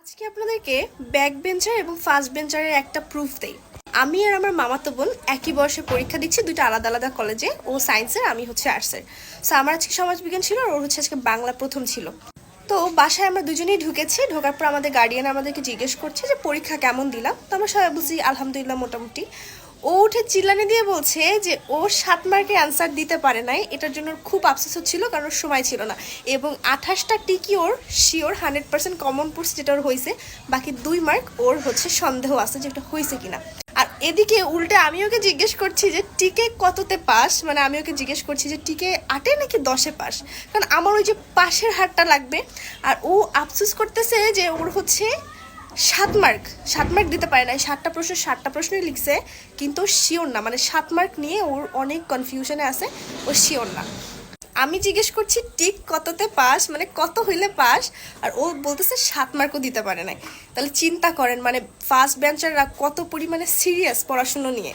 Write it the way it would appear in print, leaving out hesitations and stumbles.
আজকে আপনাদেরকে back bencher এবং ফার্স্ট বেঞ্চারের একটা প্রুফ দেই। আমি আর আমার মামাতো বোন একই বয়সে পরীক্ষা দিচ্ছি, দুটো আলাদা আলাদা কলেজে। ও সায়েন্সের, আমি হচ্ছে আর্টসের। সো আমার আজকে সমাজবিজ্ঞান ছিল আর ওর হচ্ছে আজকে বাংলা প্রথম ছিল। তো বাসায় আমরা দুজনেই ঢুকেছি। ঢোকার পর আমাদের গার্ডিয়ান আমাদেরকে জিজ্ঞেস করছে যে পরীক্ষা কেমন দিলাম। তো আমরা সবাই বলছি আলহামদুলিল্লাহ, মোটামুটি। ও উঠে চিল্লানি দিয়ে বলছে যে ও 7 মার্কের অ্যান্সার দিতে পারে নাই, এটার জন্য ওর খুব আফসোস হচ্ছিল কারণ ওর সময় ছিল না। এবং 28টা টিকি ওর শিওর 100% কমন পড়ছে, যেটা ওর হয়েছে। বাকি 2 মার্ক ওর হচ্ছে সন্দেহ আছে যে এটা হয়েছে কিনা। আর এদিকে উল্টে আমি ওকে জিজ্ঞেস করছি যে টিকে কততে পাস, মানে আমি ওকে জিজ্ঞেস করছি যে টিকে 8-এ নাকি 10-এ পাস, কারণ আমার ওই যে পাশের হারটা লাগবে। আর ও আফসোস করতেছে যে ওর হচ্ছে 7 মার্ক, 7 মার্ক দিতে পারে না। 7টা প্রশ্নই লিখছে, কিন্তু শিওর না, মানে 7 মার্ক নিয়ে ওর অনেক কনফিউশনে আছে, ও শিওর না। আমি জিজ্ঞেস করছি টিক কততে পাস, মানে কত হইলে পাস, আর ও বলতেছে 7 মার্কও দিতে পারে নাই। তাহলে চিন্তা করেন, মানে ফার্স্ট বেঞ্চাররা কত পরিমাণে সিরিয়াস পড়াশুনো নিয়ে।